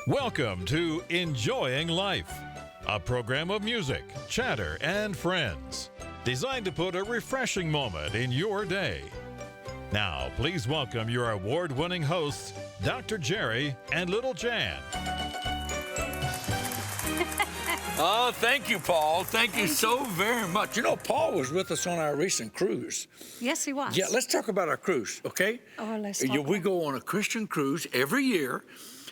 Welcome to Enjoying Life, a program of music, chatter, and friends, designed to put a refreshing moment in your day. Now, please welcome your award-winning hosts, Dr. Jerry and Little Jan. Oh, thank you, Paul. Thank you so very much. You know, Paul was with us on our recent cruise. Yes, he was. Yeah, let's talk about our cruise, okay? Oh, let's talk We go on a Christian cruise every year.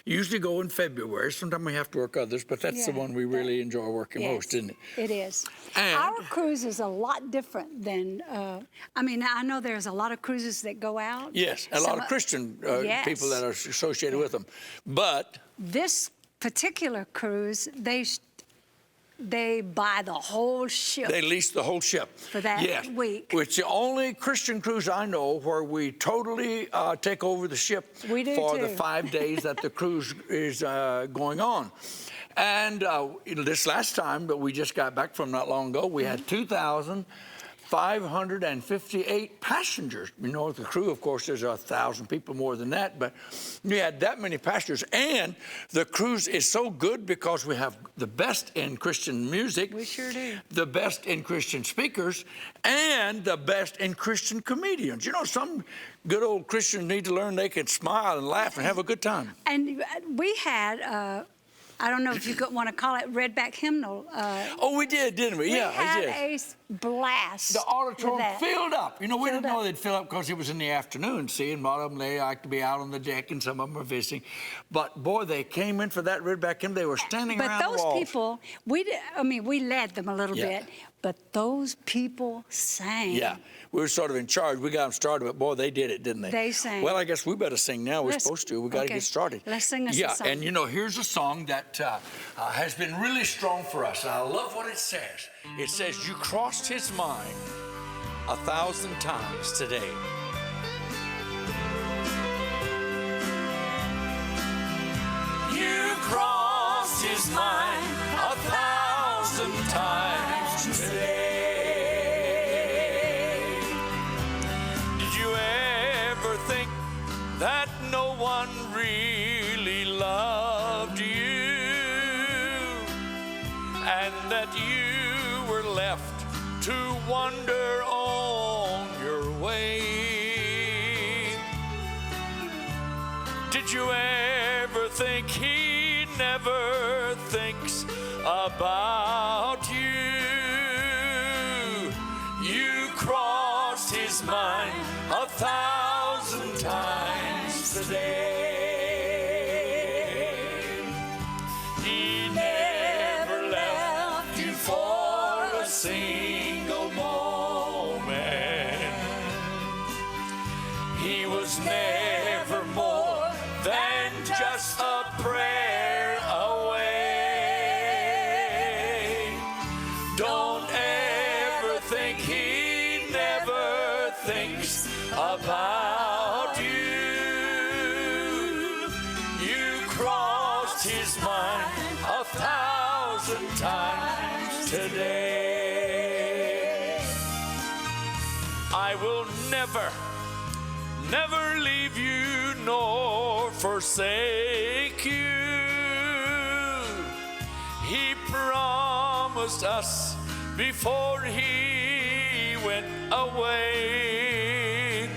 Usually go in February. Sometimes we have to work others, but that's the one we really enjoy working most, isn't it? It is. And our cruise is a lot different than, I know there's a lot of cruises that go out. Yes, a lot of Christian people that are associated with them. But this particular cruise, they buy the whole ship. They lease the whole ship. For that week. It's the only Christian cruise I know where we totally take over the ship We do for too. the 5 days that the cruise is going on. And this last time that we just got back from not long ago, we had 2,558 passengers. You know, the crew, of course, there's 1,000 people more than that, but we had that many passengers. And the cruise is so good because we have the best in Christian music. We sure do. The best in Christian speakers, and the best in Christian comedians. You know, some good old Christians need to learn they can smile and laugh and have a good time. And we had... I don't know if you want to call it redback hymnal. We did, didn't we? We Yeah, had a blast. The auditorium with that. filled up. You know, we didn't know they'd fill up because it was in the afternoon. See, and a lot of them, they like to be out on the deck, and some of them were visiting. But boy, they came in for that redback hymn. They were standing around the walls. But those people, we led them a little bit, but those people sang. Yeah, we were sort of in charge. We got them started, but boy, they did it, didn't they? They sang. Well, I guess we better sing now. We're supposed to. We got to get started. Let's sing us a song. Yeah, and you know, here's a song that has been really strong for us. I love what it says. It says, "You crossed his mind 1,000 times today." You crossed his mind 1,000 times today. Did you ever think that no one really loved you, and that you were left to wander on your way? Did you ever think he never thinks about you? You crossed his mind 1,000 times today. He never left you for a single moment. He was never more than just a prayer away. Don't ever think he never thinks about you. You crossed his mind 1,000 times today. I will never leave you nor forsake you. He promised us before he went away,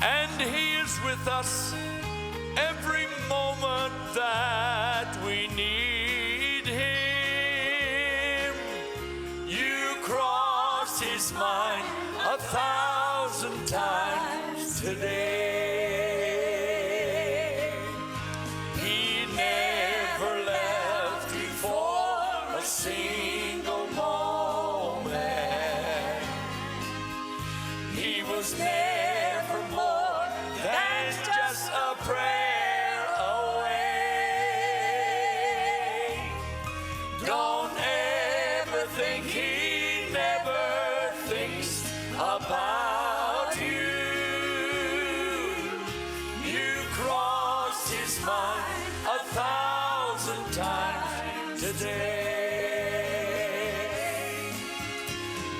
and he is with us every moment that we need him. You crossed his mind 1,000 times today. He never left you for a single moment. He was never more than just a prayer away. Don't ever think he never thinks about you. You crossed his mind 1,000 times today.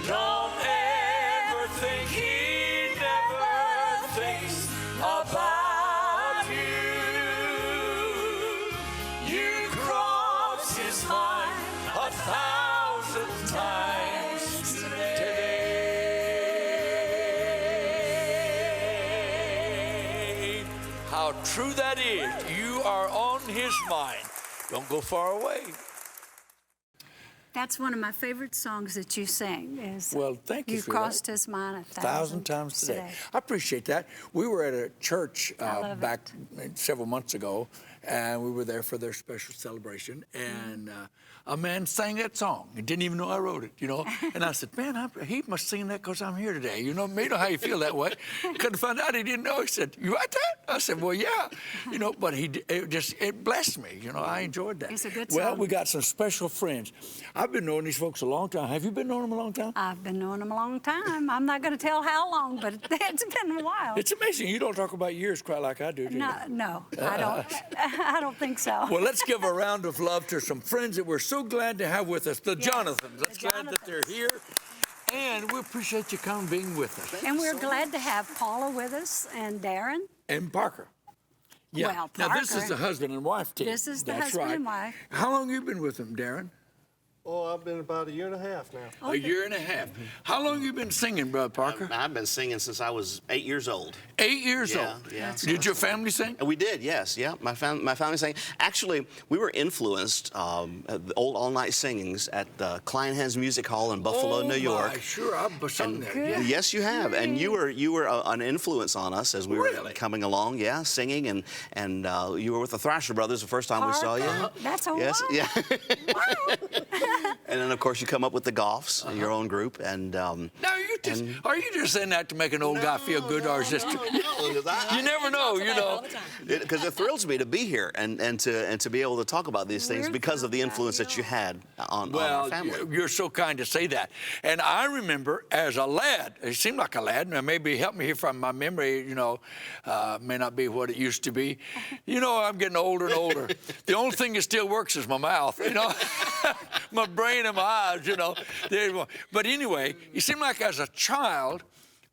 Don't ever think he never thinks about you. times today. How true that is. You are on his mind. Don't go far away. That's one of my favorite songs that you sing. Is Well, thank you You've for crossed that. his mind 1,000 times today. I appreciate that. We were at a church love back several months ago, and we were there for their special celebration, and a man sang that song. He didn't even know I wrote it, you know. And I said, man, he must sing that because I'm here today. You know, me know how you feel that way. Couldn't find out he didn't know. He said, you write that? I said, well, yeah. You know, but it blessed me. You know, I enjoyed that. It's a good Well, song. we got some special friends. I've been knowing these folks a long time. Have you been knowing them a long time? I've been knowing him a long time. I'm not going to tell how long, but it's been a while. It's amazing. You don't talk about years quite like I do, do you? No, I don't. I don't think so. Well, let's give a round of love to some friends that we're so glad to have with us, the Jonathans. Let's the glad that they're here. And we appreciate you coming being with us. And we're glad to have Paula with us and Darren. And Parker. Yeah. Well, Now, this is Parker. the husband and wife team. This is the That's husband right. and wife. How long you been with them, Darren? Oh, I've been about a year and a half now. A year and a half. How long you been singing, Brother Parker? I've been singing since I was 8 years old. 8 years Yeah, old. yeah. Did your family sing? And we did, yes, yeah. My family sang. Actually, we were influenced, the old all-night singings at the Kleinhans Music Hall in Buffalo, New York. My, sure, I've sung there. Yeah. Yes, you have, and you were an influence on us as we were Really? coming along. Yeah, singing, and you were with the Thrasher Brothers the first time we saw you. Parker. That's a Yes, lot. yeah. Wow. And then of course you come up with the Goffs, your own group, and Now, are you just saying that to make an old guy feel good, or is this? You never know, you know. Because it thrills me to be here and to be able to talk about these things We're because of the thrilled influence about that you had on Well, our family. you're so kind to say that. And I remember as a lad, it seemed like a lad, and maybe help me here from my memory, you know, may not be what it used to be. You know, I'm getting older and older. The only thing that still works is my mouth, you know, my brain and my eyes, you know. But anyway, you seem like as a child,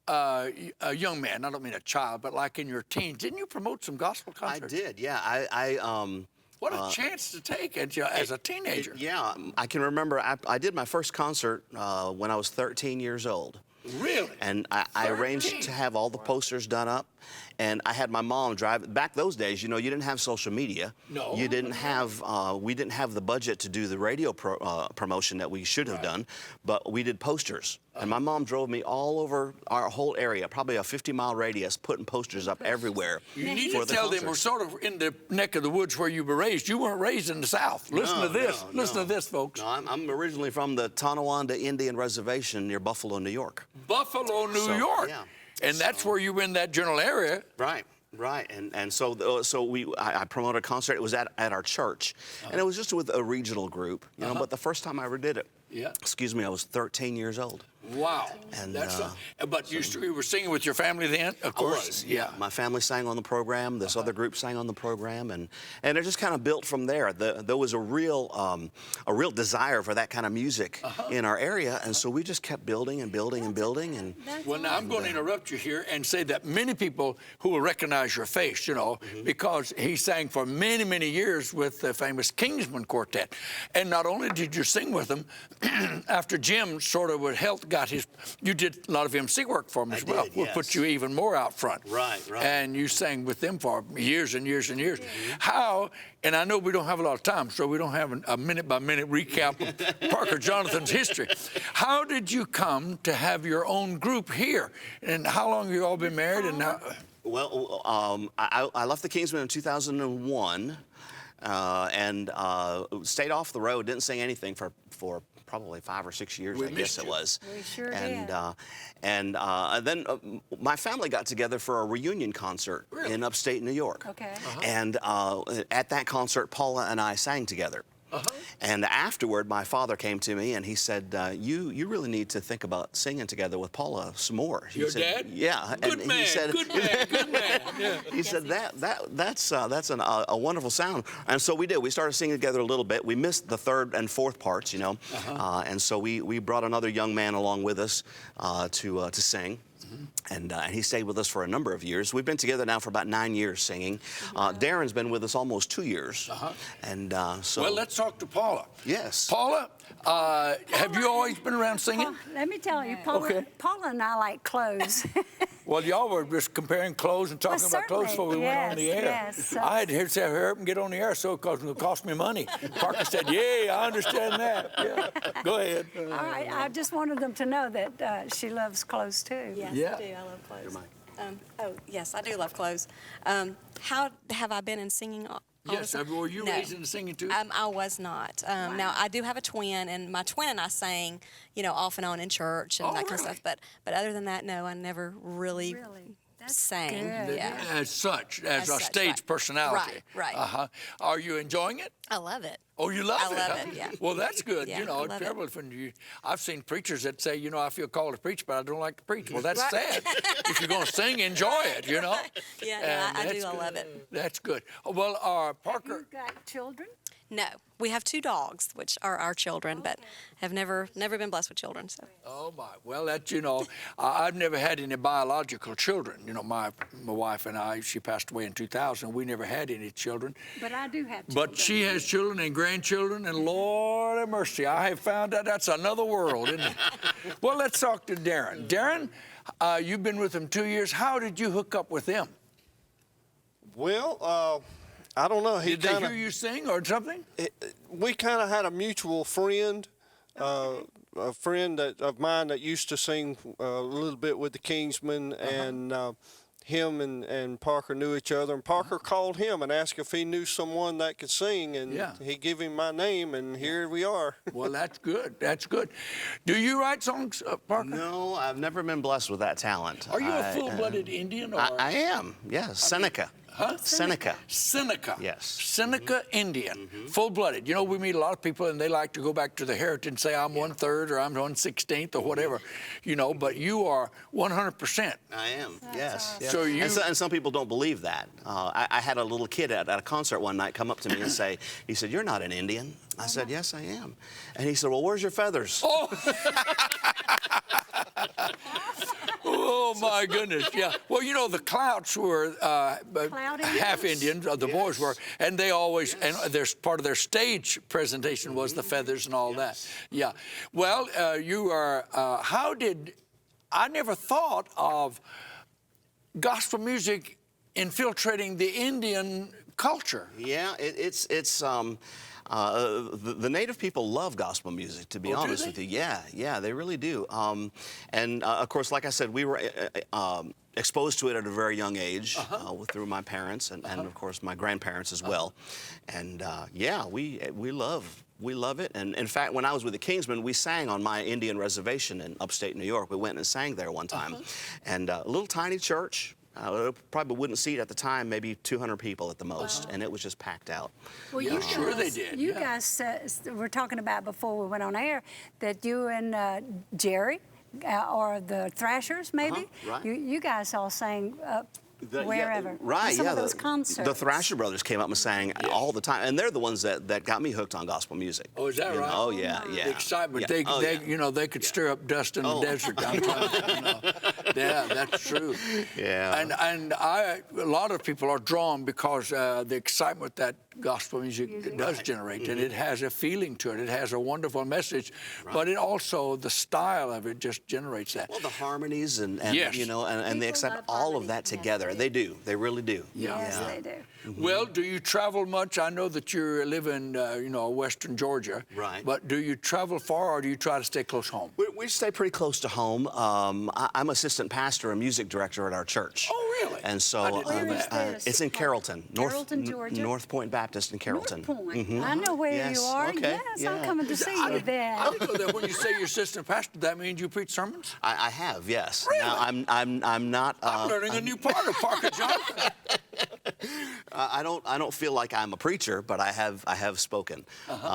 a young man, I don't mean a child, but like in your teens, didn't you promote some gospel I concerts? did, yeah. What a chance to take as a teenager. Yeah, I can remember I did my first concert when I was 13 years old. Really? And I arranged to have all the posters done up. And I had my mom drive. Back those days, you know, you didn't have social media. No. You didn't have. We didn't have the budget to do the radio promotion that we should have done, but we did posters. And my mom drove me all over our whole area, probably a 50-mile radius, putting posters up everywhere. You need for to the tell them we're concerts. sort of in the neck of the woods where you were raised. You weren't raised in the South. Listen to this. Listen to this, folks. No, I'm originally from the Tonawanda Indian Reservation near Buffalo, New York. Buffalo, New York. Yeah. And that's where you were in that general area. Right. Right, and so I promoted a concert. It was at our church, and it was just with a regional group, you know. But the first time I ever did it, excuse me, I was 13 years old. Wow. And, That's but you were singing with your family then, of course. I was, yeah. My family sang on the program. This other group sang on the program, and it just kind of built from there. There was a real desire for that kind of music in our area, and so we just kept building and building and building. And Well, now I'm going to interrupt you here and say that many people who will recognize your face, you know, because he sang for many, many years with the famous Kingsman Quartet. And not only did you sing with them, after Jim sort of with health you did a lot of MC work for him as well. did, We'll yes. put you even more out front. Right. And you sang with them for years and years and years. How, and I know we don't have a lot of time, so we don't have a minute-by-minute recap of Parker Jonathan's history. How did you come to have your own group here? And how long have you all been married? And now, well, I left the Kingsmen in 2001, and stayed off the road. Didn't sing anything for probably 5 or 6 years, I guess it was. We sure and, did. And then my family got together for a reunion concert in upstate New York. Okay. And at that concert, Paula and I sang together. And afterward, my father came to me and he said, you really need to think about singing together with Paula some more. He your said, dad? Yeah. Good and man, he said, good man, good man. Yeah. he said that's a wonderful sound, and so we did. We started singing together a little bit. We missed the third and fourth parts, you know, and so we brought another young man along with us to sing. And he stayed with us for a number of years. We've been together now for about 9 years singing. Darren's been with us almost 2 years. And so. Well, let's talk to Paula. Yes. Paula, have you always been around singing? Let me tell you, Paula and I like clothes. Well, y'all were just comparing clothes and talking about clothes before we went on the air. Yes. I had to hurry up and get on the air because it would cost me money. Parker said, "Yeah, I understand that." Yeah. Go ahead. All right, I just wanted them to know that she loves clothes too. Yes, Yeah. I do. I love clothes. Yes, I do love clothes. How have I been in singing? Yes, were you No. raised in singing too? I was not. Now I do have a twin, and my twin and I sang, off and on in church and that kind of stuff. But other than that, no, I never really That's sang. good. Yeah, As a such, stage right. personality. Right. Are you enjoying it? I love it. Oh, you love it? I love huh? it, yeah. Well, that's good. Yeah, You know, I it's love it. terrible when I've seen preachers that say, I feel called to preach, but I don't like to preach. Well, that's Right. sad. If you're going to sing, enjoy it, Yeah, no, And I do. that's I good. love it. That's good. Well, Parker. You got children? No, we have 2 dogs, which are our children, but have never been blessed with children. So. Oh my! Well, I've never had any biological children. My wife and I, she passed away in 2000. We never had any children. But I do have children. But she has children and grandchildren, and Lord have mercy, I have found out that's another world, isn't it? Well, let's talk to Darren. Darren, you've been with them 2 years. How did you hook up with them? Well, I don't know. Did they hear you sing or something? We kind of had a mutual friend, a friend of mine that used to sing a little bit with the Kingsmen, and him and Parker knew each other. And Parker called him and asked if he knew someone that could sing, and he gave him my name, and here we are. Well, that's good. That's good. Do you write songs, Parker? No, I've never been blessed with that talent. Are you a full-blooded Indian? Or? I am, yes. Seneca. Huh? Seneca. Seneca. Yes. Seneca Indian, full-blooded. We meet a lot of people and they like to go back to the heritage and say, I'm 1/3 or I'm 1/16 or whatever, but you are 100%. I am, yes. awesome. So you- and some people don't believe that. I had a little kid at a concert one night come up to me and say, he said, "You're not an Indian." I said, "Yes, I am." And he said, "Well, where's your feathers?" Oh. Oh, my goodness, yeah. Well, the Clouts were half Indians, the boys were, and they always, and there's part of their stage presentation was the feathers and all that. Yeah. Well, you are, I never thought of gospel music infiltrating the Indian culture. Yeah, it's the native people love gospel music, to be honest with you. Yeah, they really do. And of course, like I said, we were exposed to it at a very young age through my parents and of course my grandparents as well. And we love it. And in fact, when I was with the Kingsmen, we sang on my Indian reservation in upstate New York. We went and sang there one time, and a little tiny church. Probably wouldn't seat at the time, maybe 200 people at the most, and it was just packed out. Well, Yeah, you sure guys, they did, You yeah. guys were talking about before we went on air that you and Jerry, or the Thrashers, maybe, right. you guys all sang wherever. Right, Some yeah. of those concerts. The Thrasher Brothers came up and sang all the time, and they're the ones that got me hooked on gospel music. Oh, is that right? Oh, yeah, yeah. The excitement. Yeah. They could stir up dust in the desert. I'm telling you, Yeah, that's true. Yeah. And a lot of people are drawn because the excitement that gospel music does generate, and it has a feeling to it. It has a wonderful message, but it also, the style of it just generates that. Well, the harmonies and Yes. and they People accept love all of harmony. that Yeah, together. They do. They really do. Yes, Yeah. they do. Well, do you travel much? I know that you live in, western Georgia. Right. But do you travel far, or do you try to stay close home? We stay pretty close to home. I'm assistant pastor and music director at our church. Oh, really? And so I didn't know Where is that. this? it's in Carrollton, Carrollton, Georgia? North Point Baptist in Carrollton. North Point. I know where Yes, you are. okay, Yes, I'm yeah. coming to see you I then. didn't know that when you say you're assistant pastor, that means you preach sermons? I have, yes. Really? Now, I'm not. I'm learning a new part of Parker Johnson. I don't feel like I'm a preacher, but I have spoken.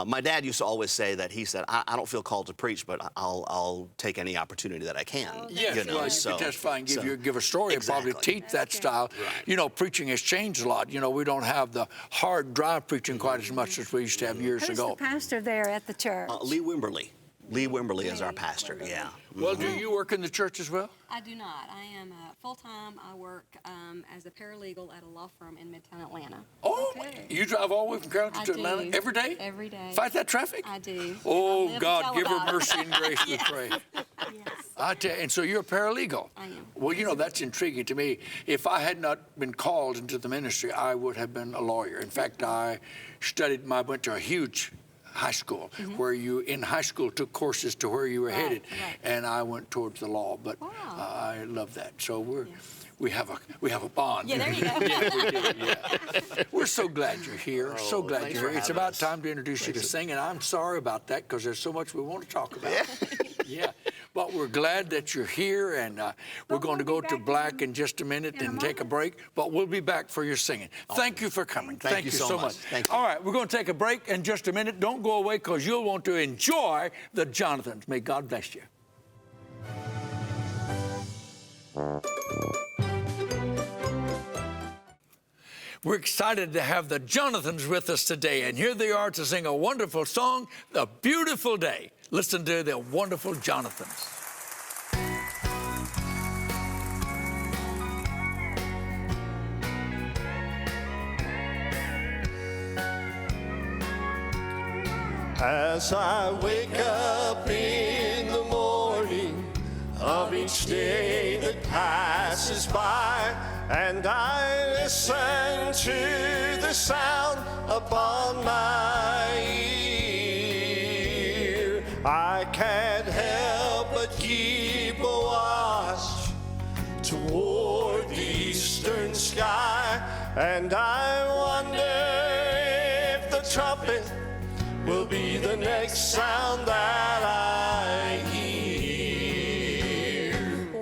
My dad used to always say that he said, I don't feel called to preach, but I'll take any opportunity that I can. Yes, you can testify and give a story and probably Exactly. teach that style. Right. Preaching has changed a lot. We don't have the hard, dry preaching quite as much as we used to have years Who's ago. the pastor there at the church? Lee Wimberly. Lee Wimberly is our pastor, yeah. Well, do you work in the church as well? I do not. I am full-time. I work as a paralegal at a law firm in Midtown Atlanta. Oh, Okay. you drive all the way from Carrollton I to do. Atlanta every day? Every day. Fight that traffic? I do. I Oh, live to God, tell give her about it. mercy and grace, we pray. Yes. I tell you, and so you're a paralegal? I am. Well, you know, that's intriguing to me. If I had not been called into the ministry, I would have been a lawyer. In fact, I went to a huge high school where you in high school took courses to where you were headed, right. and I went towards the law. But Wow. I love that. So we have a bond. Yeah, there you go. Yeah, we do. Yeah. We're so glad you're here. so glad thanks you're for here. It's having about us. time to introduce you to sing, and I'm sorry about that because there's so much we want to talk about. Yeah. But we're glad that you're here, and we're going to go to black in just a minute and take a break, but we'll be back for your singing. Thank you for coming. Thank you so much. Thank you. All right, we're going to take a break in just a minute. Don't go away because you'll want to enjoy the Jonathans. May God bless you. We're excited to have the Jonathans with us today, and here they are to sing a wonderful song, The Beautiful Day. Listen to the wonderful Jonathans. As I wake up in the morning of each day that passes by, and I listen to the sound upon my ear, I can't help but keep a watch toward the eastern sky, and I wonder if the trumpet will be the next sound that I hear.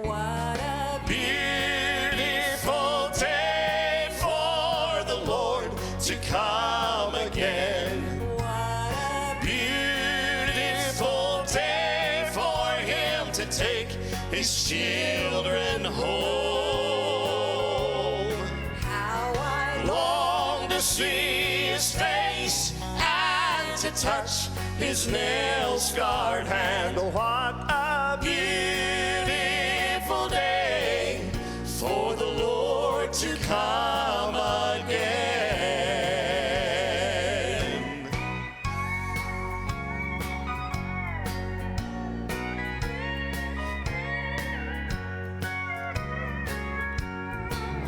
What a Beautiful day for the Lord to come again. what a Beautiful day for Him to take His children home. how I Long to see His face and to touch His nail-scarred hand. What a beautiful day for the Lord to come again.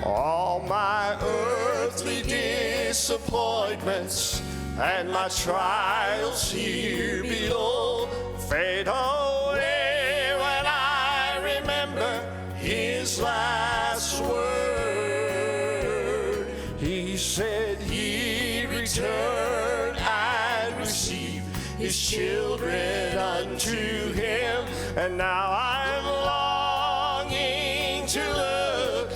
All my earthly disappointments and my trials here below fade away when I remember His last word. He said He'd return and receive His children unto Him, and now I'm longing to look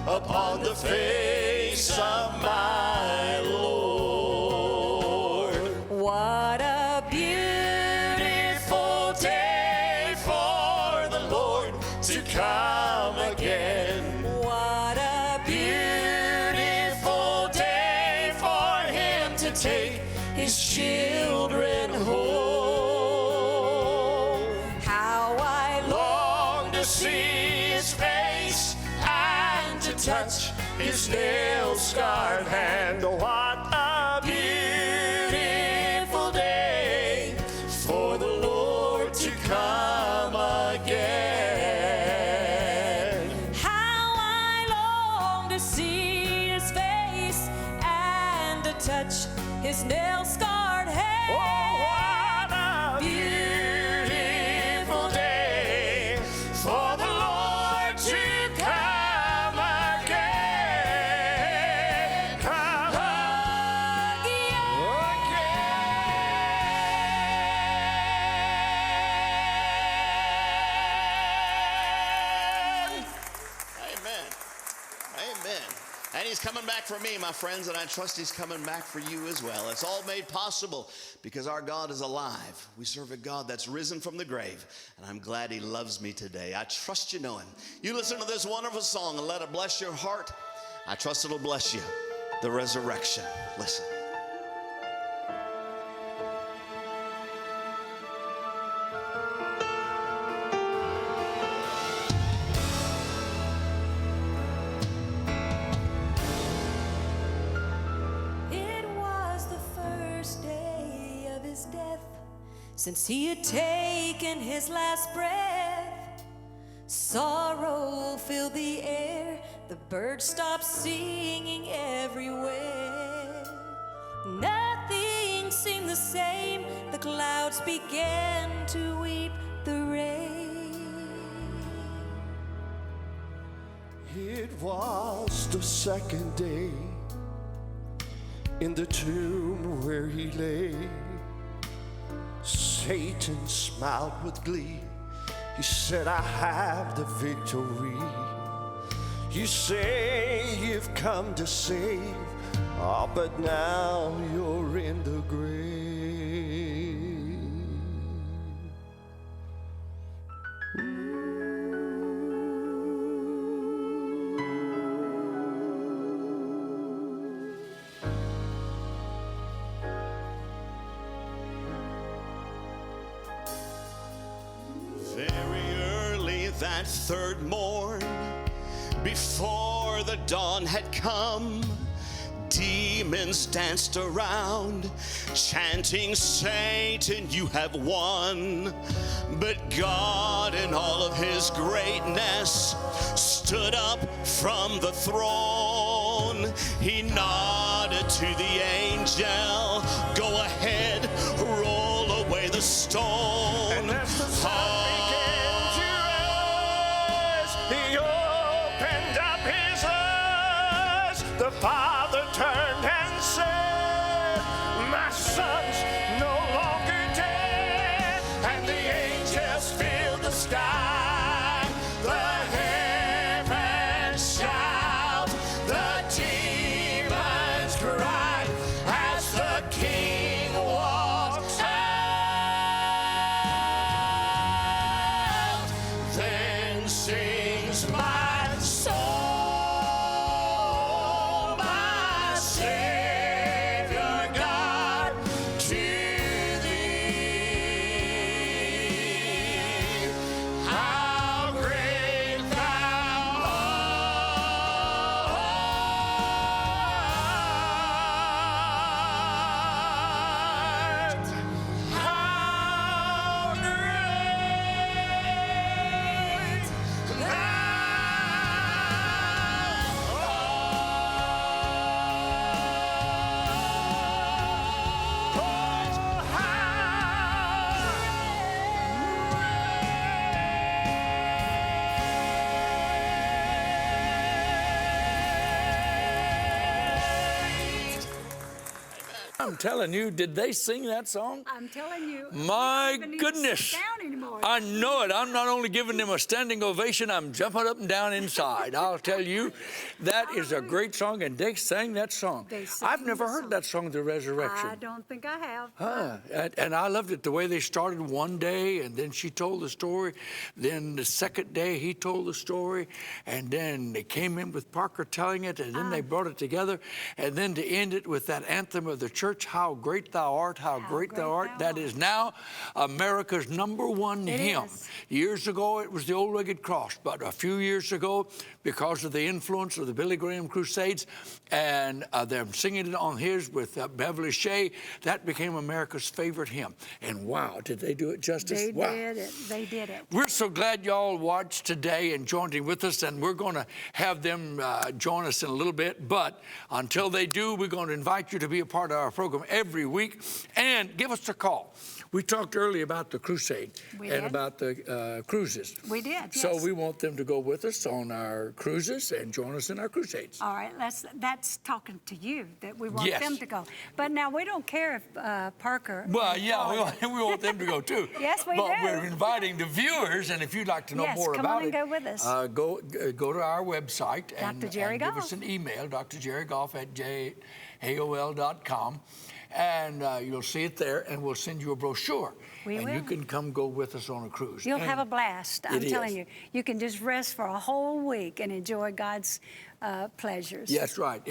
upon the face of my Lord. what a Beautiful day for the Lord to come again. what a Beautiful day for Him to take His children home. how I Long to see His face and to touch His nail-scarred hand. What a beautiful day for the Lord to come again. How I long to see His face and to touch His nail-scarred hand. Oh, what a beautiful day for the Lord to come again. Come again. Amen. Amen. And He's coming back for me, my friends, and I trust He's coming back for you as well. It's all made possible because our God is alive. We serve a God that's risen from the grave, and I'm glad He loves me today. I trust you know Him. You listen to this wonderful song and let it bless your heart. I trust it'll bless you. The resurrection. Listen. since he had taken his last breath. Sorrow filled the air, the birds stopped singing everywhere. Nothing seemed the same, the clouds began to weep the rain. It was the second day in the tomb where he lay. Satan smiled with glee. He said, I have the victory. You say you've come to save, but now you're in the grave. Very early that third morn, before the dawn had come, demons danced around, chanting, Satan, you have won. But God, in all of his greatness, stood up from the throne. He nodded to the angel, go ahead, roll away the stone. And as the sun began to rise, he opened up his eyes. The Father turned and said, my son's no longer dead. And the angels filled the sky. The heavens shout, the demons cry as the King walks out. Then sings my soul, my Savior God, to thee. How great thou art! How great thou I'm telling you, did they sing that song? I'm telling you. My you don't even need goodness. To sit down anymore. I know it. I'm not only giving them a standing ovation, I'm jumping up and down inside. I'll tell you, that is a great song, and they sang that song. They sang I've never the heard song. that song, The Resurrection. I don't think I have. And I loved it, the way they started one day, and then she told the story. Then the second day, he told the story. And then they came in with Parker telling it, and then they brought it together. And then to end it with that anthem of the church, How Great Thou Art, How Great Thou Art. That is now America's #1 hymn. is. Years ago, it was the Old Rugged Cross. But a few years ago, because of the influence of the Billy Graham Crusades, and them singing it on his with Beverly Shea, that became America's favorite hymn. And wow, did they do it justice? They Wow. did it. They did it. We're so glad y'all watched today and joined in with us, and we're going to have them join us in a little bit. But until they do, we're going to invite you to be a part of our program every week and give us a call. We talked earlier about the crusade We and did. about the cruises. We did, So yes. we want them to go with us on our cruises and join us in our crusades. All right, that's talking to you, that we want Yes. them to go. But now we don't care if Parker. Well, and yeah, Paul- we want them to go too. Yes, we but do. we're inviting the viewers, and if you'd like to know Yes, more come about on and it, go with us. go to our website and Dr. Jerry give us Goff. an email, drjerrygoff@AOL.com, and you'll see it there, and we'll send you a brochure. We and will. you can come go with us on a cruise. You'll And have a blast. I'm it telling is. you. You can just rest for a whole week and enjoy God's pleasures. Yeah, that's right.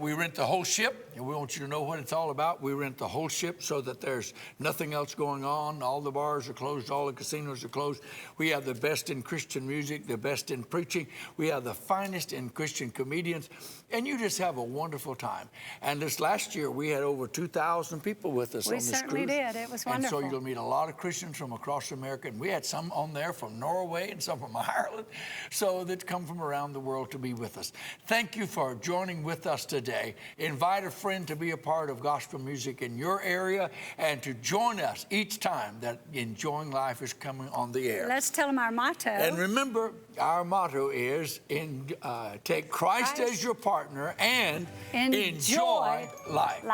We rent the whole ship, and we want you to know what it's all about. We rent the whole ship so that there's nothing else going on. All the bars are closed. All the casinos are closed. We have the best in Christian music, the best in preaching. We have the finest in Christian comedians, and you just have a wonderful time. And this last year, we had over 2,000 people with us on this cruise. We certainly did. It was wonderful. And so you'll meet a lot of Christians from across America, and we had some on there from Norway and some from Ireland, so that come from around the world to be with us. Thank you for joining with us today. Invite a friend to be a part of gospel music in your area and to join us each time that Enjoying Life is coming on the air. Let's tell them our motto. And remember, our motto is take Christ as your partner and enjoy life.